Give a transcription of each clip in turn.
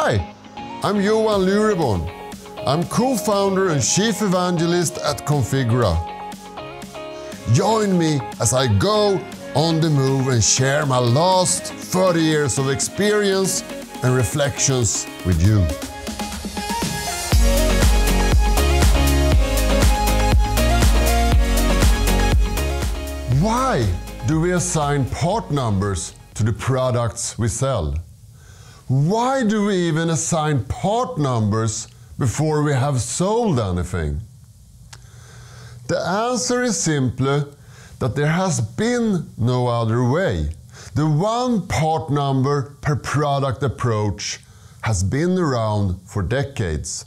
Hi, I'm Johan Lyreborn. I'm co-founder and chief evangelist at Configura. Join me as I go on the move and share my last 30 years of experience and reflections with you. Why do we assign part numbers to the products we sell? Why do we even assign part numbers before we have sold anything? The answer is simply that there has been no other way. The one part number per product approach has been around for decades.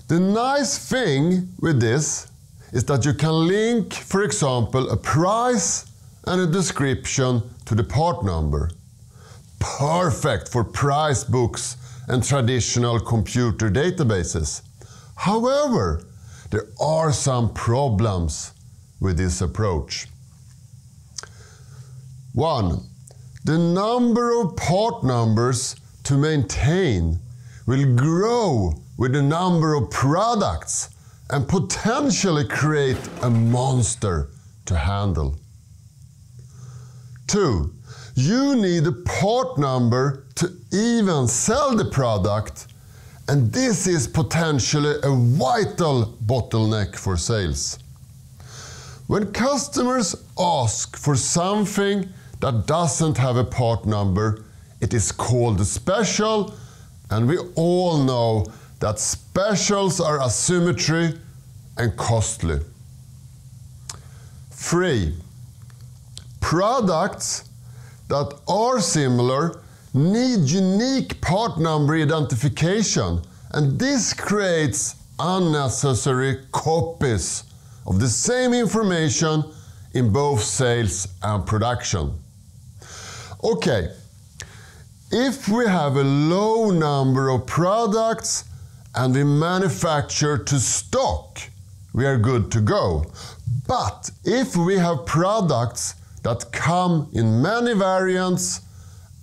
The nice thing with this is that you can link, for example, a price and a description to the part number. Perfect for price books and traditional computer databases. However, there are some problems with this approach. 1. The number of part numbers to maintain will grow with the number of products and potentially create a monster to handle. 2. You need a part number to even sell the product, and this is potentially a vital bottleneck for sales. When customers ask for something that doesn't have a part number, it is called a special, and we all know that specials are asymmetry and costly. 3. Products that are similar need unique part number identification, and this creates unnecessary copies of the same information in both sales and production. Okay, if we have a low number of products and we manufacture to stock, we are good to go. But if we have products that come in many variants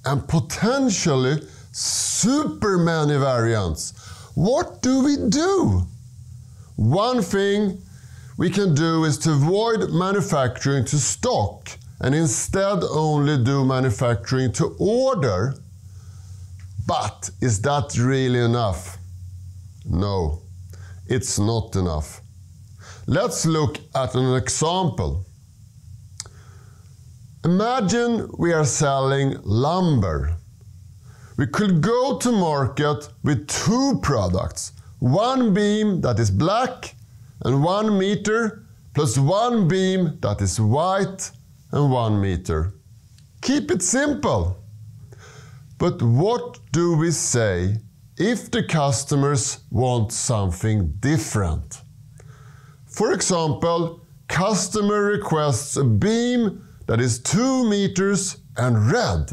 and potentially super many variants, what do we do? One thing we can do is to avoid manufacturing to stock and instead only do manufacturing to order. But is that really enough? No, it's not enough. Let's look at an example. Imagine we are selling lumber. We could go to market with 2 products. One beam that is black and 1 meter, plus 1 beam that is white and 1 meter. Keep it simple. But what do we say if the customers want something different? For example, customer requests a beam that is 2 meters and red.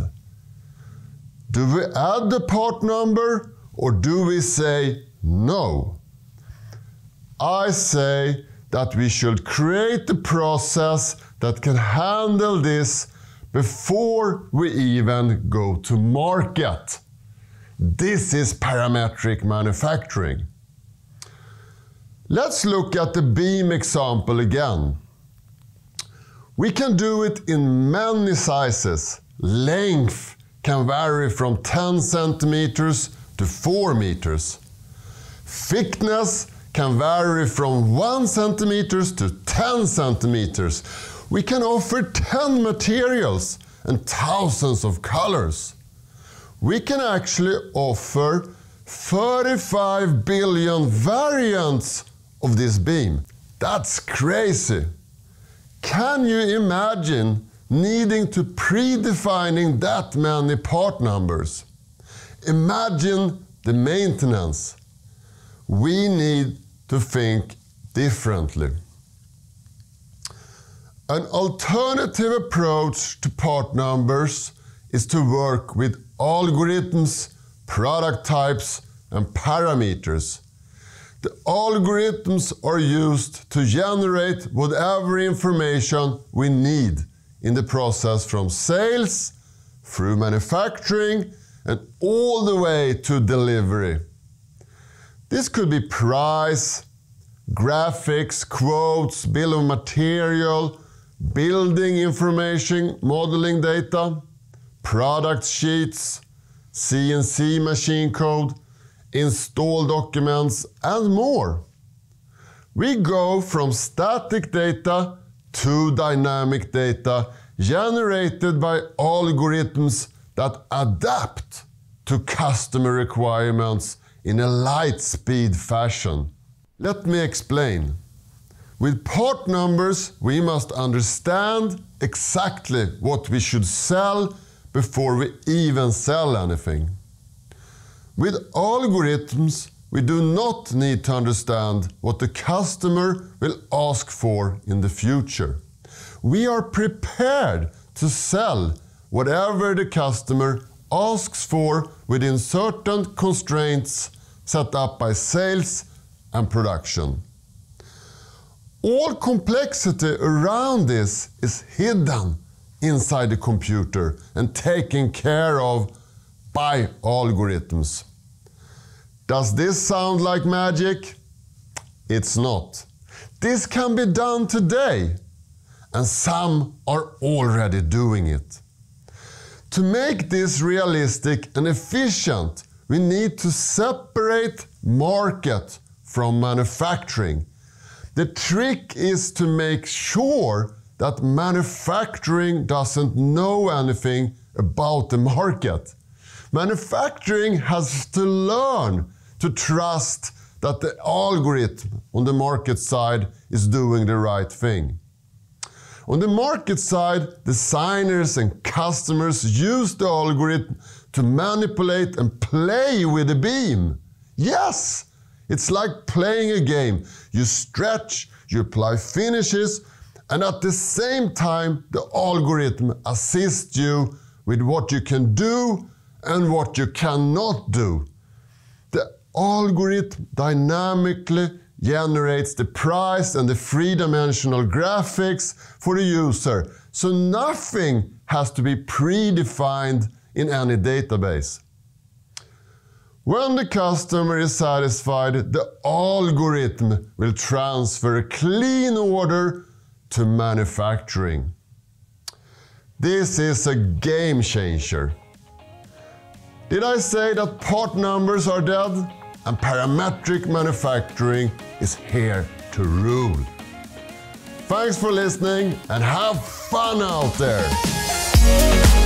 Do we add the part number or do we say no? I say that we should create a process that can handle this before we even go to market. This is parametric manufacturing. Let's look at the beam example again. We can do it in many sizes. Length can vary from 10 centimeters to 4 meters. Thickness can vary from 1 centimeters to 10 centimeters. We can offer 10 materials and thousands of colors. We can actually offer 35 billion variants of this beam. That's crazy. Can you imagine needing to predefining that many part numbers? Imagine the maintenance. We need to think differently. An alternative approach to part numbers is to work with algorithms, product types, and parameters. The algorithms are used to generate whatever information we need in the process from sales, through manufacturing, and all the way to delivery. This could be price, graphics, quotes, bill of material, building information, modeling data, product sheets, CNC machine code, install documents, and more. We go from static data to dynamic data generated by algorithms that adapt to customer requirements in a light-speed fashion. Let me explain. With part numbers, we must understand exactly what we should sell before we even sell anything. With algorithms, we do not need to understand what the customer will ask for in the future. We are prepared to sell whatever the customer asks for within certain constraints set up by sales and production. All complexity around this is hidden inside the computer and taken care of by algorithms. Does this sound like magic? It's not. This can be done today, and some are already doing it. To make this realistic and efficient, we need to separate market from manufacturing. The trick is to make sure that manufacturing doesn't know anything about the market. Manufacturing has to learn to trust that the algorithm on the market side is doing the right thing. On the market side, designers and customers use the algorithm to manipulate and play with the beam. Yes, it's like playing a game. You stretch, you apply finishes, and at the same time, the algorithm assists you with what you can do and what you cannot do. The algorithm dynamically generates the price and the three-dimensional graphics for the user, so nothing has to be predefined in any database. When the customer is satisfied, the algorithm will transfer a clean order to manufacturing. This is a game changer. Did I say that part numbers are dead? And parametric manufacturing is here to rule. Thanks for listening and have fun out there!